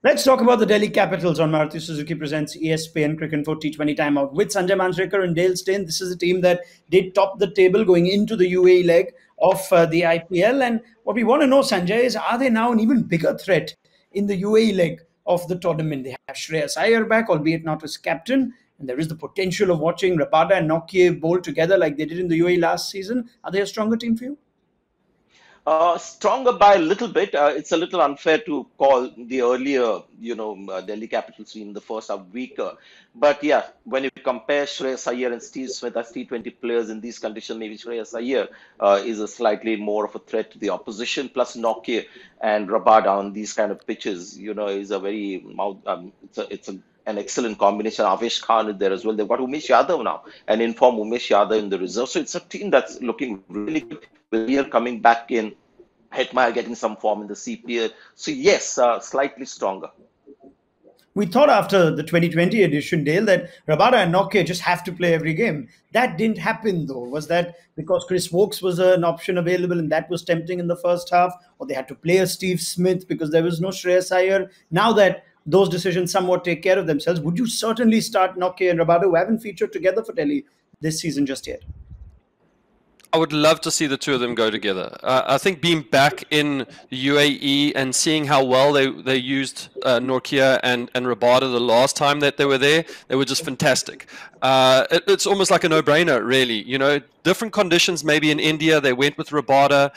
Let's talk about the Delhi Capitals on Maruti Suzuki presents ESPNcricinfo T20 Timeout with Sanjay Manjrekar and Dale Steyn. This is a team that did top the table going into the UAE leg of the IPL. And what we want to know, Sanjay, is are they now an even bigger threat in the UAE leg of the tournament? They have Shreyas Iyer back, albeit not as captain. And there is the potential of watching Rabada and Nokia bowl together like they did in the UAE last season. Are they a stronger team for you? Stronger by a little bit. It's a little unfair to call the earlier, Delhi Capitals team the first half weaker. But yeah, when you compare Shreyas Iyer and Steve Smith as T20 players in these conditions, maybe Shreyas Iyer is a slightly more of a threat to the opposition. Plus Nokia and Rabada on these kind of pitches, is a very an excellent combination. Avesh Khan is there as well. They've got Umesh Yadav now, and informed Umesh Yadav in the reserve. So it's a team that's looking really good. Willier coming back in, Hetmeyer getting some form in the CPL. So yes, slightly stronger. We thought after the 2020 edition, Dale, that Rabada and Nokia just have to play every game. That didn't happen, though. Was that because Chris Wokes was an option available and that was tempting in the first half? Or they had to play a Steve Smith because there was no Shreyas Iyer? Now that those decisions somewhat take care of themselves, would you certainly start Nokia and Rabada, who haven't featured together for Delhi this season just yet? I would love to see the two of them go together. I think being back in the UAE and seeing how well they used Nokia and Rabada the last time that they were there, they were just fantastic. It's almost like a no-brainer, really. Different conditions. Maybe in India they went with Rabada,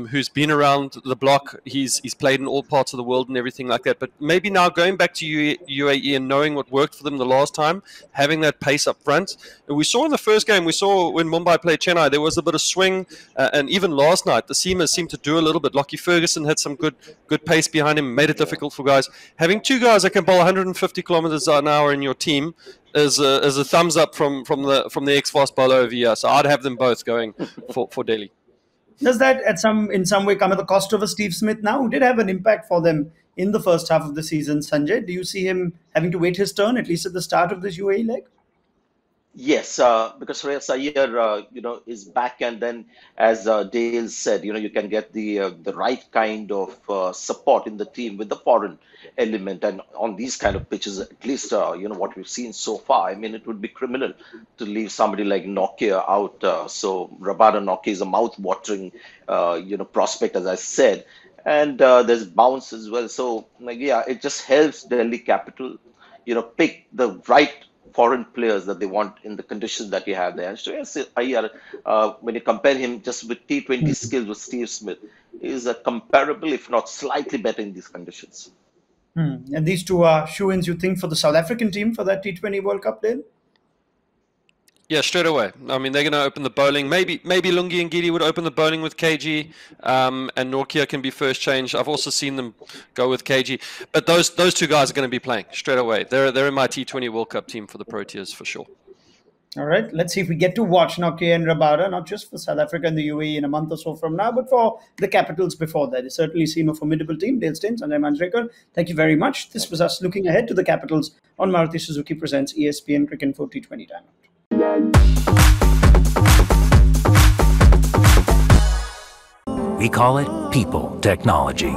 who's been around the block. He's played in all parts of the world and everything like that. But maybe now going back to UAE and knowing what worked for them the last time, having that pace up front. And we saw in the first game, we saw when Mumbai played Chennai, there was a bit of swing, and even last night the seamers seemed to do a little bit. Lockie Ferguson had some good pace behind him, made it difficult for guys. Having two guys that can bowl 150 kilometers an hour in your team is a thumbs up from the ex-fast bowler over here. So I'd have them both going for Delhi. Does that in some way come at the cost of a Steve Smith now, who did have an impact for them in the first half of the season? Sanjay, do you see him having to wait his turn at least at the start of this UAE leg? Yes, because Shreyas Iyer, is back, and then, as Dale said, you can get the right kind of support in the team with the foreign element, and on these kind of pitches, at least, what we've seen so far. I mean, it would be criminal to leave somebody like Nokia out. So Rabada Nokia is a mouth-watering, prospect, as I said, and there's bounce as well. So, yeah, it just helps Delhi Capital, pick the right foreign players that they want in the conditions that you have there. So yes, Iyer, when you compare him just with T20 skills with Steve Smith, is a comparable, if not slightly better in these conditions. And these two are shoe-ins, you think, for the South African team for that T20 World Cup, Dale? Yeah, straight away. I mean, they're going to open the bowling. Maybe Lungi and Giri would open the bowling with KG, and Nokia can be first change. I've also seen them go with KG. But those two guys are going to be playing straight away. They're in my T20 World Cup team for the Proteas for sure. All right, let's see if we get to watch Nokia and Rabada, not just for South Africa and the UAE in a month or so from now, but for the Capitals before that. They certainly seem a formidable team. Dale Steyn, Sanjay Manjrekar, thank you very much. This was us looking ahead to the Capitals on Maruti Suzuki presents ESPNcricinfo T20 Timeout. We call it people technology.